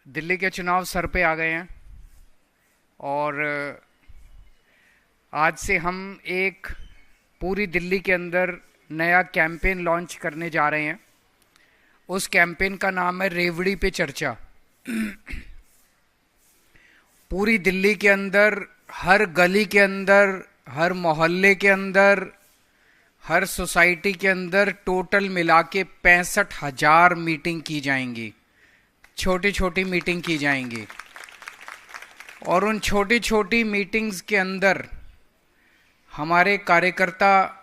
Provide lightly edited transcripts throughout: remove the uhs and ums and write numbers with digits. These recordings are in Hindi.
दिल्ली के चुनाव सर पे आ गए हैं और आज से हम एक पूरी दिल्ली के अंदर नया कैंपेन लॉन्च करने जा रहे हैं। उस कैंपेन का नाम है रेवड़ी पे चर्चा। पूरी दिल्ली के अंदर, हर गली के अंदर, हर मोहल्ले के अंदर, हर सोसाइटी के अंदर टोटल मिला के 65,000 मीटिंग की जाएंगी, छोटी छोटी मीटिंग की जाएंगी। और उन छोटी छोटी मीटिंग्स के अंदर हमारे कार्यकर्ता,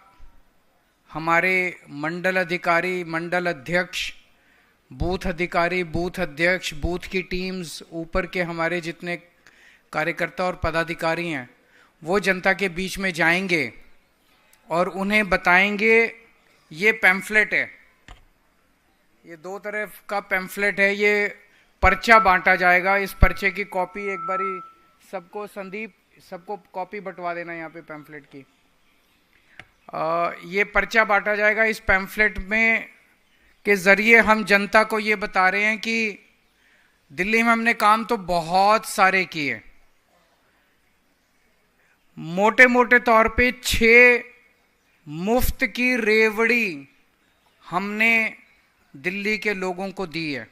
हमारे मंडल अधिकारी, मंडल अध्यक्ष, बूथ अधिकारी, बूथ अध्यक्ष, बूथ की टीम्स, ऊपर के हमारे जितने कार्यकर्ता और पदाधिकारी हैं, वो जनता के बीच में जाएंगे और उन्हें बताएंगे। ये पैम्फलेट है, ये 2 तरफ का पैम्फलेट है, ये पर्चा बांटा जाएगा। इस पर्चे की कॉपी एक बारी सबको, संदीप, सबको कॉपी बंटवा देना यहाँ पे पैम्फलेट की। ये पर्चा बांटा जाएगा। इस पैम्फलेट में के जरिए हम जनता को ये बता रहे हैं कि दिल्ली में हमने काम तो बहुत सारे किए। मोटे मोटे तौर पे 6 मुफ्त की रेवड़ी हमने दिल्ली के लोगों को दी है।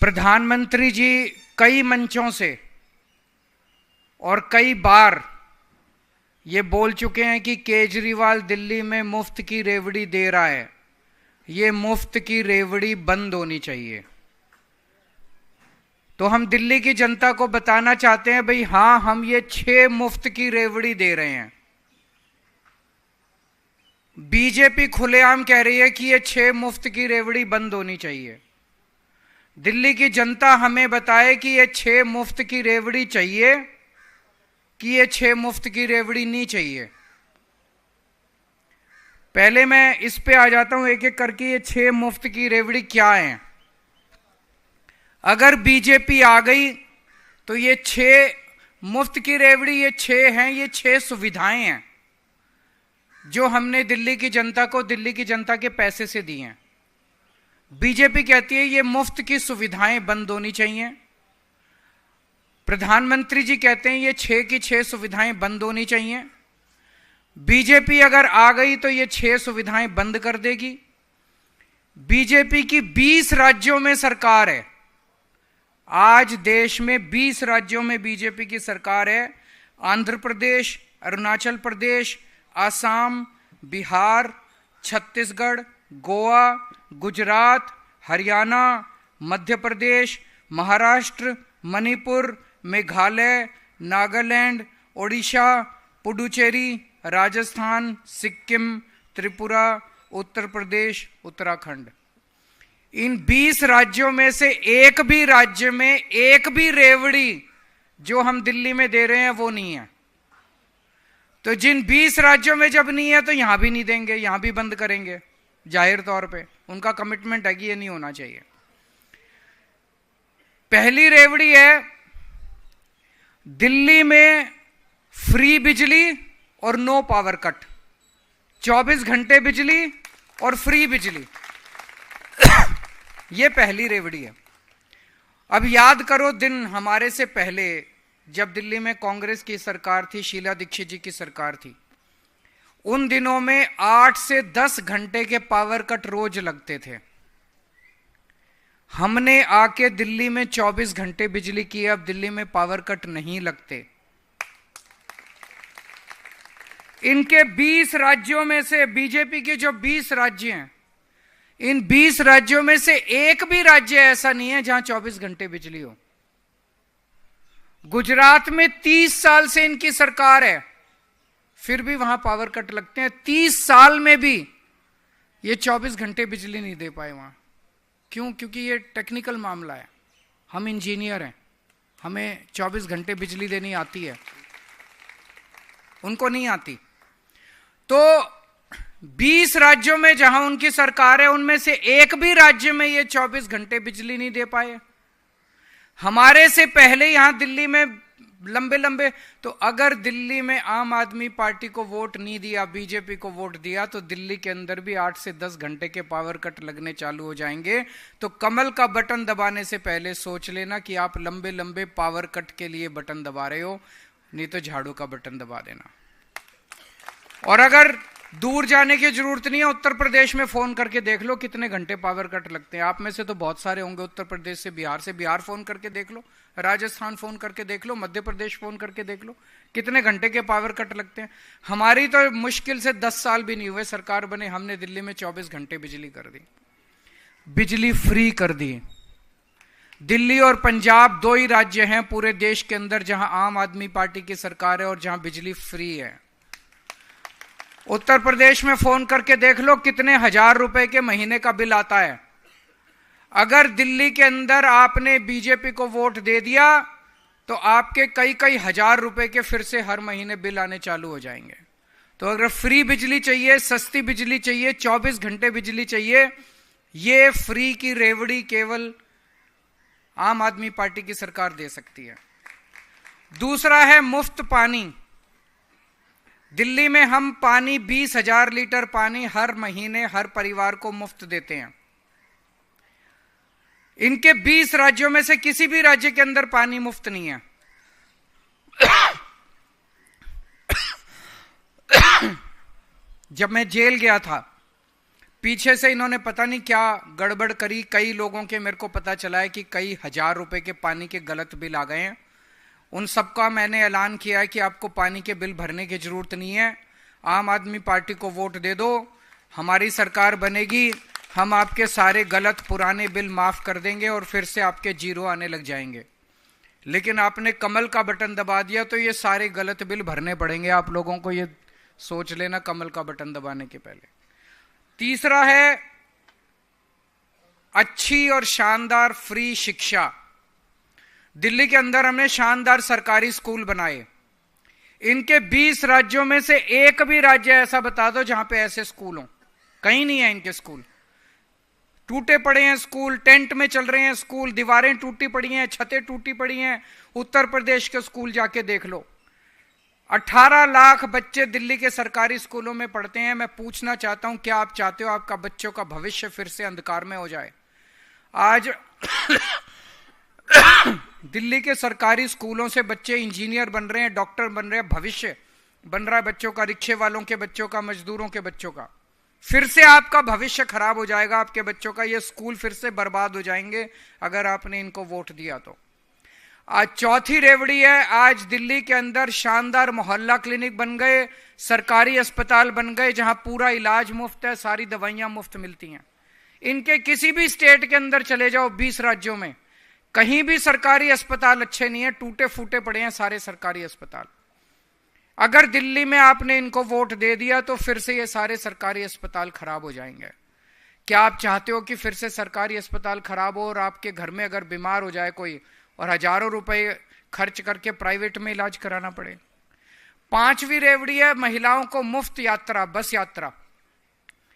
प्रधानमंत्री जी कई मंचों से और कई बार ये बोल चुके हैं कि केजरीवाल दिल्ली में मुफ्त की रेवड़ी दे रहा है। ये मुफ्त की रेवड़ी बंद होनी चाहिए। तो हम दिल्ली की जनता को बताना चाहते हैं, भाई हाँ, हम ये 6 मुफ्त की रेवड़ी दे रहे हैं। बीजेपी खुलेआम कह रही है कि ये 6 मुफ्त की रेवड़ी बंद होनी चाहिए। दिल्ली की जनता हमें बताए कि ये 6 मुफ्त की रेवड़ी चाहिए कि ये 6 मुफ्त की रेवड़ी नहीं चाहिए। पहले मैं इस पे आ जाता हूं एक एक करके, ये 6 मुफ्त की रेवड़ी क्या है। अगर बीजेपी आ गई तो ये 6 मुफ्त की रेवड़ी, ये 6 हैं, ये 6 सुविधाएं हैं जो हमने दिल्ली की जनता को, दिल्ली की जनता के पैसे से दी हैं। बीजेपी कहती है ये मुफ्त की सुविधाएं बंद होनी चाहिए। प्रधानमंत्री जी कहते हैं ये 6 की 6 सुविधाएं बंद होनी चाहिए। बीजेपी अगर आ गई तो ये 6 सुविधाएं बंद कर देगी। बीजेपी की 20 राज्यों में सरकार है। आज देश में 20 राज्यों में बीजेपी की सरकार है। आंध्र प्रदेश, अरुणाचल प्रदेश, असम, बिहार, छत्तीसगढ़, गोवा, गुजरात, हरियाणा, मध्य प्रदेश, महाराष्ट्र, मणिपुर, मेघालय, नागालैंड, ओडिशा, पुडुचेरी, राजस्थान, सिक्किम, त्रिपुरा, उत्तर प्रदेश, उत्तराखंड। इन 20 राज्यों में से एक भी राज्य में एक भी रेवड़ी जो हम दिल्ली में दे रहे हैं वो नहीं है। तो जिन 20 राज्यों में जब नहीं है तो यहां भी नहीं देंगे, यहां भी बंद करेंगे। जाहिर तौर पे उनका कमिटमेंट है कि ये नहीं होना चाहिए। पहली रेवड़ी है दिल्ली में फ्री बिजली और नो पावर कट, 24 घंटे बिजली और फ्री बिजली। ये पहली रेवड़ी है। अब याद करो दिन हमारे से पहले जब दिल्ली में कांग्रेस की सरकार थी, शीला दीक्षित जी की सरकार थी, उन दिनों में 8 से 10 घंटे के पावर कट रोज लगते थे। हमने आके दिल्ली में 24 घंटे बिजली की। अब दिल्ली में पावर कट नहीं लगते। इनके 20 राज्यों में से, बीजेपी के जो 20 राज्य हैं, इन 20 राज्यों में से एक भी राज्य ऐसा नहीं है जहां 24 घंटे बिजली हो। गुजरात में 30 साल से इनकी सरकार है, फिर भी वहां पावर कट लगते हैं। 30 साल में भी ये 24 घंटे बिजली नहीं दे पाए वहां। क्यों? क्योंकि ये टेक्निकल मामला है। हम इंजीनियर हैं, हमें 24 घंटे बिजली देनी आती है, उनको नहीं आती। तो 20 राज्यों में जहां उनकी सरकार है, उनमें से एक भी राज्य में ये 24 घंटे बिजली नहीं दे पाए। हमारे से पहले यहां दिल्ली में लंबे लंबे। तो अगर दिल्ली में आम आदमी पार्टी को वोट नहीं दिया, बीजेपी को वोट दिया, तो दिल्ली के अंदर भी 8 से 10 घंटे के पावर कट लगने चालू हो जाएंगे। तो कमल का बटन दबाने से पहले सोच लेना कि आप लंबे लंबे पावर कट के लिए बटन दबा रहे हो, नहीं तो झाड़ू का बटन दबा देना। और अगर दूर जाने की जरूरत नहीं है, उत्तर प्रदेश में फोन करके देख लो कितने घंटे पावर कट लगते हैं। आप में से तो बहुत सारे होंगे उत्तर प्रदेश से, बिहार फोन करके देख लो, राजस्थान फोन करके देख लो, मध्य प्रदेश फोन करके देख लो कितने घंटे के पावर कट लगते हैं। हमारी तो मुश्किल से 10 साल भी नहीं हुए सरकार बने, हमने दिल्ली में 24 घंटे बिजली कर दी, बिजली फ्री कर दी। दिल्ली और पंजाब 2 ही राज्य हैं पूरे देश के अंदर जहां आम आदमी पार्टी की सरकार है और जहां बिजली फ्री है। उत्तर प्रदेश में फोन करके देख लो कितने हजार रुपए के महीने का बिल आता है। अगर दिल्ली के अंदर आपने बीजेपी को वोट दे दिया तो आपके कई कई हजार रुपए के फिर से हर महीने बिल आने चालू हो जाएंगे। तो अगर फ्री बिजली चाहिए, सस्ती बिजली चाहिए, 24 घंटे बिजली चाहिए, ये फ्री की रेवड़ी केवल आम आदमी पार्टी की सरकार दे सकती है। दूसरा है मुफ्त पानी। दिल्ली में हम पानी 20,000 लीटर पानी हर महीने हर परिवार को मुफ्त देते हैं। इनके 20 राज्यों में से किसी भी राज्य के अंदर पानी मुफ्त नहीं है। जब मैं जेल गया था, पीछे से इन्होंने पता नहीं क्या गड़बड़ करी, कई लोगों के मेरे को पता चला है कि कई हजार रुपए के पानी के गलत बिल आ गए हैं। उन सबका मैंने ऐलान किया है कि आपको पानी के बिल भरने की जरूरत नहीं है, आम आदमी पार्टी को वोट दे दो, हमारी सरकार बनेगी, हम आपके सारे गलत पुराने बिल माफ कर देंगे और फिर से आपके जीरो आने लग जाएंगे। लेकिन आपने कमल का बटन दबा दिया तो ये सारे गलत बिल भरने पड़ेंगे आप लोगों को, ये सोच लेना कमल का बटन दबाने के पहले। तीसरा है अच्छी और शानदार फ्री शिक्षा। दिल्ली के अंदर हमने शानदार सरकारी स्कूल बनाए। इनके 20 राज्यों में से एक भी राज्य ऐसा बता दो जहां पे ऐसे स्कूल हो, कहीं नहीं है इनके स्कूल। टूटे पड़े हैं स्कूल, टेंट में चल रहे हैं स्कूल, दीवारें टूटी पड़ी हैं, छतें टूटी पड़ी हैं। उत्तर प्रदेश के स्कूल जाके देख लो। 18 लाख बच्चे दिल्ली के सरकारी स्कूलों में पढ़ते हैं। मैं पूछना चाहता हूं, क्या आप चाहते हो आपका बच्चों का भविष्य फिर से अंधकार में हो जाए? आज दिल्ली के सरकारी स्कूलों से बच्चे इंजीनियर बन रहे हैं, डॉक्टर बन रहे हैं, भविष्य बन रहा है बच्चों का, रिक्शे वालों के बच्चों का, मजदूरों के बच्चों का। फिर से आपका भविष्य खराब हो जाएगा, आपके बच्चों का, ये स्कूल फिर से बर्बाद हो जाएंगे अगर आपने इनको वोट दिया तो। आज चौथी रेवड़ी है, आज दिल्ली के अंदर शानदार मोहल्ला क्लिनिक बन गए, सरकारी अस्पताल बन गए जहां पूरा इलाज मुफ्त है, सारी दवाइयां मुफ्त मिलती हैं। इनके किसी भी स्टेट के अंदर चले जाओ, 20 राज्यों में, कहीं भी सरकारी अस्पताल अच्छे नहीं है, टूटे फूटे पड़े हैं सारे सरकारी अस्पताल। अगर दिल्ली में आपने इनको वोट दे दिया तो फिर से ये सारे सरकारी अस्पताल खराब हो जाएंगे। क्या आप चाहते हो कि फिर से सरकारी अस्पताल खराब हो और आपके घर में अगर बीमार हो जाए कोई और हजारों रुपए खर्च करके प्राइवेट में इलाज कराना पड़े? 5वीं रेवड़ी है महिलाओं को मुफ्त यात्रा, बस यात्रा।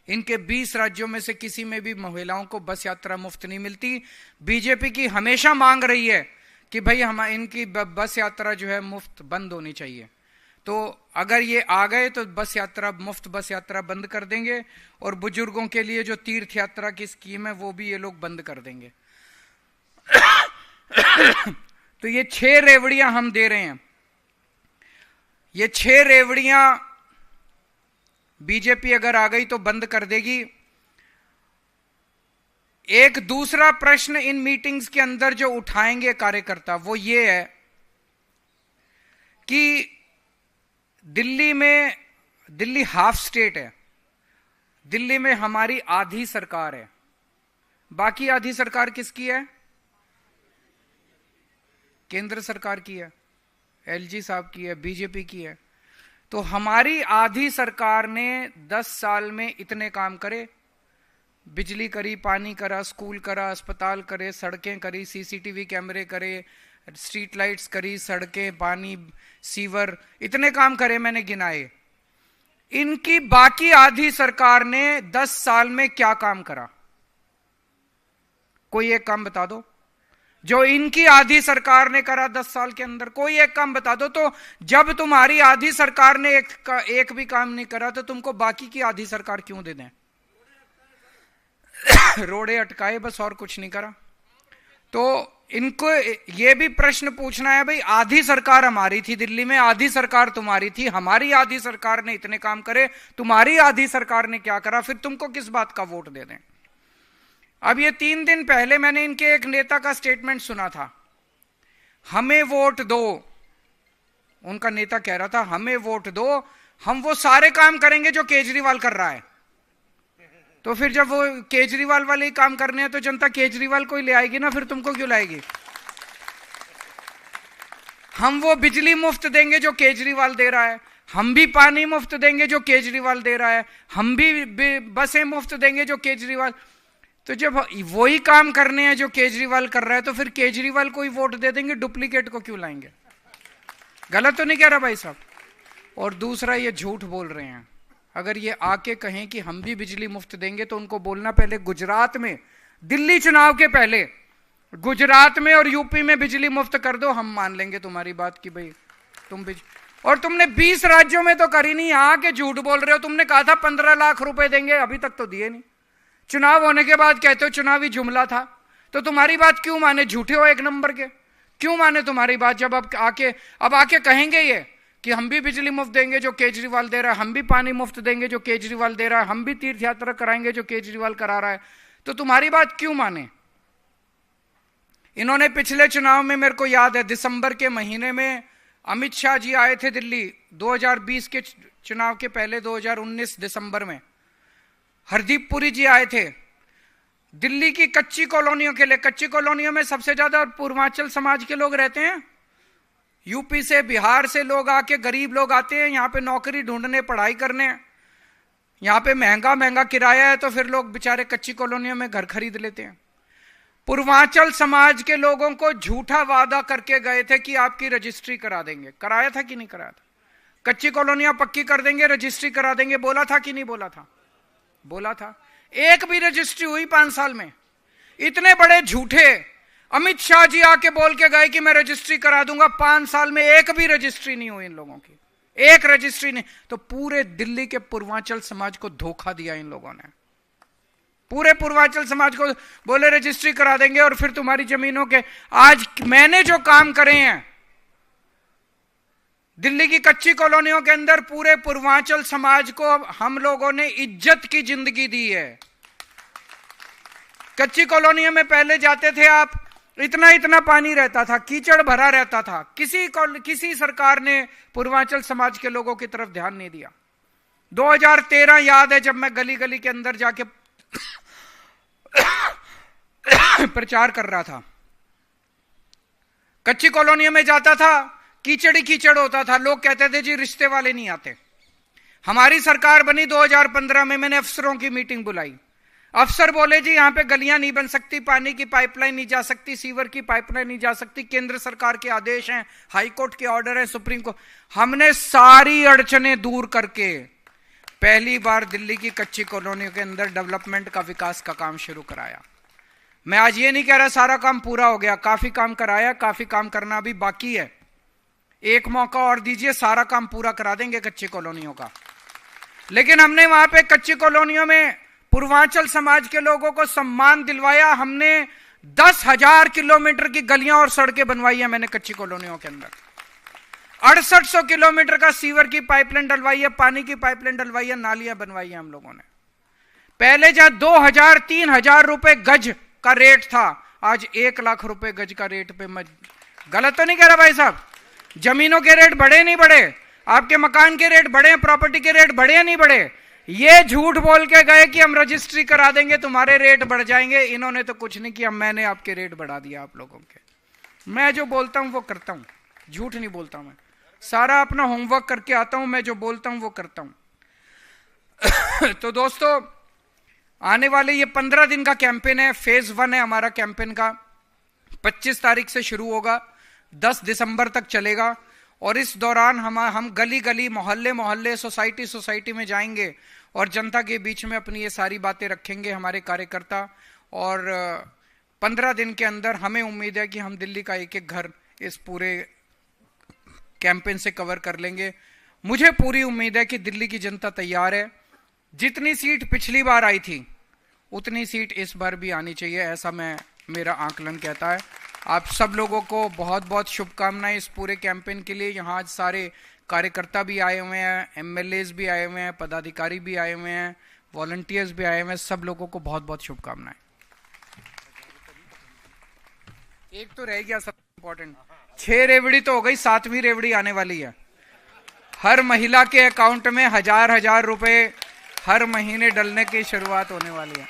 इनके 20 राज्यों में से किसी में भी महिलाओं को बस यात्रा मुफ्त नहीं मिलती। बीजेपी की हमेशा मांग रही है कि भाई हम इनकी बस यात्रा जो है मुफ्त बंद होनी चाहिए। तो अगर ये आ गए तो बस यात्रा, मुफ्त बस यात्रा बंद कर देंगे और बुजुर्गों के लिए जो तीर्थ यात्रा की स्कीम है वो भी ये लोग बंद कर देंगे। तो ये 6 रेवड़ियां हम दे रहे हैं। ये 6 रेवड़ियां बीजेपी अगर आ गई तो बंद कर देगी। एक दूसरा प्रश्न इन मीटिंग्स के अंदर जो उठाएंगे कार्यकर्ता वो ये है कि दिल्ली हाफ स्टेट है, दिल्ली में हमारी आधी सरकार है, बाकी आधी सरकार किसकी है? केंद्र सरकार की है, एलजी साहब की है, बीजेपी की है। तो हमारी आधी सरकार ने 10 साल में इतने काम करे, बिजली करी, पानी करा, स्कूल करा, अस्पताल करे, सड़कें करी, सीसीटीवी कैमरे करे, स्ट्रीट लाइट्स करी, सड़कें, पानी, सीवर, इतने काम करे, मैंने गिनाए। इनकी बाकी आधी सरकार ने 10 साल में क्या काम करा? कोई एक काम बता दो। जो इनकी आधी सरकार ने करा 10 साल के अंदर? कोई एक काम बता दो। तो जब तुम्हारी आधी सरकार ने एक भी काम नहीं करा तो तुमको बाकी की आधी सरकार क्यों दे दें? रोड़े अटकाए बस, और कुछ नहीं करा। तो इनको ये भी प्रश्न पूछना है, भाई आधी सरकार हमारी थी दिल्ली में, आधी सरकार तुम्हारी थी, हमारी आधी सरकार ने इतने काम करे, तुम्हारी आधी सरकार ने क्या करा? फिर तुमको किस बात का वोट दे दें? अब ये 3 दिन पहले मैंने इनके एक नेता का स्टेटमेंट सुना था, हमें वोट दो। उनका नेता कह रहा था हमें वोट दो, हम वो सारे काम करेंगे जो केजरीवाल कर रहा है। तो फिर जब वो केजरीवाल वाले ही काम करने हैं तो जनता केजरीवाल को ही ले आएगी ना, फिर तुमको क्यों लाएगी? हम वो बिजली मुफ्त देंगे जो केजरीवाल दे रहा है, हम भी पानी मुफ्त देंगे जो केजरीवाल दे रहा है, हम भी बसें मुफ्त देंगे जो केजरीवाल। तो जब वही काम करने हैं जो केजरीवाल कर रहा है तो फिर केजरीवाल को ही वोट दे देंगे, डुप्लीकेट को क्यों लाएंगे? गलत तो नहीं कह रहा भाई साहब? और दूसरा, ये झूठ बोल रहे हैं। अगर ये आके कहें कि हम भी बिजली मुफ्त देंगे तो उनको बोलना पहले गुजरात में, दिल्ली चुनाव के पहले गुजरात में और यूपी में बिजली मुफ्त कर दो, हम मान लेंगे तुम्हारी बात कि भाई तुम और तुमने 20 राज्यों में तो करी नहीं, यहां के झूठ बोल रहे हो। तुमने कहा था 15 लाख रुपए देंगे, अभी तक तो दिए नहीं। चुनाव होने के बाद कहते हो चुनावी जुमला था। तो तुम्हारी बात क्यों माने? झूठे हो एक नंबर के, क्यों माने तुम्हारी बात? जब अब आके कहेंगे ये कि हम भी बिजली मुफ्त देंगे जो केजरीवाल दे रहा है, हम भी पानी मुफ्त देंगे जो केजरीवाल दे रहा है, हम भी तीर्थ यात्रा कराएंगे जो केजरीवाल करा रहा है, तो तुम्हारी बात क्यों माने? इन्होंने पिछले चुनाव में, मेरे को याद है, दिसंबर के महीने में अमित शाह जी आए थे दिल्ली, 2020 के चुनाव के पहले 2019 दिसंबर में हरदीप पुरी जी आए थे दिल्ली की कच्ची कॉलोनियों के लिए। कच्ची कॉलोनियों में सबसे ज्यादा पूर्वांचल समाज के लोग रहते हैं, यूपी से बिहार से लोग आके, गरीब लोग आते हैं यहाँ पे नौकरी ढूंढने, पढ़ाई करने। यहाँ पे महंगा महंगा किराया है तो फिर लोग बेचारे कच्ची कॉलोनियों में घर खरीद लेते हैं। पूर्वांचल समाज के लोगों को झूठा वादा करके गए थे कि आपकी रजिस्ट्री करा देंगे। कराया था कि नहीं कराया था? कच्ची कॉलोनियां पक्की कर देंगे, रजिस्ट्री करा देंगे, बोला था कि नहीं बोला था? बोला था। एक भी रजिस्ट्री हुई 5 साल में? इतने बड़े झूठे अमित शाह जी आके बोल के गए कि मैं रजिस्ट्री करा दूंगा, 5 साल में एक भी रजिस्ट्री नहीं हुई इन लोगों की, एक रजिस्ट्री नहीं। तो पूरे दिल्ली के पूर्वांचल समाज को धोखा दिया इन लोगों ने। पूरे पूर्वांचल समाज को बोले रजिस्ट्री करा देंगे और फिर तुम्हारी जमीनों के, आज मैंने जो काम करे हैं दिल्ली की कच्ची कॉलोनियों के अंदर, पूरे पूर्वांचल समाज को हम लोगों ने इज्जत की जिंदगी दी है। कच्ची कॉलोनियों में पहले जाते थे आप, इतना इतना पानी रहता था, कीचड़ भरा रहता था, किसी सरकार ने पूर्वांचल समाज के लोगों की तरफ ध्यान नहीं दिया। 2013 याद है जब मैं गली गली के अंदर जाके प्रचार कर रहा था, कच्ची कॉलोनियों में जाता था, कीचड़ ही कीचड़ होता था, लोग कहते थे जी रिश्ते वाले नहीं आते। हमारी सरकार बनी 2015 में, मैंने अफसरों की मीटिंग बुलाई। अफसर बोले जी यहां पे गलियां नहीं बन सकती, पानी की पाइपलाइन नहीं जा सकती, सीवर की पाइपलाइन नहीं जा सकती, केंद्र सरकार के आदेश हैं, हाईकोर्ट के ऑर्डर है, सुप्रीम कोर्ट। हमने सारी अड़चने दूर करके पहली बार दिल्ली की कच्ची कॉलोनियों के अंदर डेवलपमेंट का, विकास का काम शुरू कराया। मैं आज ये नहीं कह रहा सारा काम पूरा हो गया, काफी काम कराया, काफी काम करना अभी बाकी है। एक मौका और दीजिए, सारा काम पूरा करा देंगे कच्ची कॉलोनियों का। लेकिन हमने वहां पे कच्ची कॉलोनियों में पूर्वांचल समाज के लोगों को सम्मान दिलवाया। हमने 10,000 किलोमीटर की गलियां और सड़कें बनवाई है मैंने कच्ची कॉलोनियों के अंदर। 6800 किलोमीटर का सीवर की पाइपलाइन डलवाई है, पानी की पाइपलाइन डलवाई है, नालियां बनवाई है हम लोगों ने। पहले जहां 2,000-3,000 रुपए गज का रेट था, आज 1 लाख रुपए गज का रेट पे। गलत तो नहीं कह रहा भाई साहब? जमीनों के रेट बढ़े नहीं बढ़े? आपके मकान के रेट बढ़े, प्रॉपर्टी के रेट बढ़े नहीं बढ़े? ये झूठ बोल के गए कि हम रजिस्ट्री करा देंगे, तुम्हारे रेट बढ़ जाएंगे। इन्होंने तो कुछ नहीं किया, मैंने आपके रेट बढ़ा दिया आप लोगों के। मैं जो बोलता हूं वो करता हूं, झूठ नहीं बोलता मैं, सारा अपना होमवर्क करके आता हूं, मैं जो बोलता हूं वो करता हूं। तो दोस्तों, आने वाले ये 15 दिन का कैंपेन है, फेज 1 है हमारा कैंपेन का। 25 तारीख से शुरू होगा, 10 दिसंबर तक चलेगा। और इस दौरान हम गली गली, मोहल्ले मोहल्ले, सोसाइटी सोसाइटी में जाएंगे और जनता के बीच में अपनी ये सारी बातें रखेंगे हमारे कार्यकर्ता। और 15 दिन के अंदर हमें उम्मीद है कि हम दिल्ली का एक एक घर इस पूरे कैंपेन से कवर कर लेंगे। मुझे पूरी उम्मीद है कि दिल्ली की जनता तैयार है। जितनी सीट पिछली बार आई थी उतनी सीट इस बार भी आनी चाहिए, ऐसा मेरा आकलन कहता है। आप सब लोगों को बहुत बहुत शुभकामनाएं इस पूरे कैंपेन के लिए। यहाँ आज सारे कार्यकर्ता भी आए हुए हैं, एमएलएज भी आए हुए हैं, पदाधिकारी भी आए हुए हैं, वॉलंटियर्स भी आए हुए हैं। सब लोगों को बहुत बहुत शुभकामनाएं। एक तो रह गया सब इंपॉर्टेंट, 6 रेवड़ी तो हो गई, 7वीं रेवड़ी आने वाली है। हर महिला के अकाउंट में 1000 रुपए हर महीने डलने की शुरुआत होने वाली है।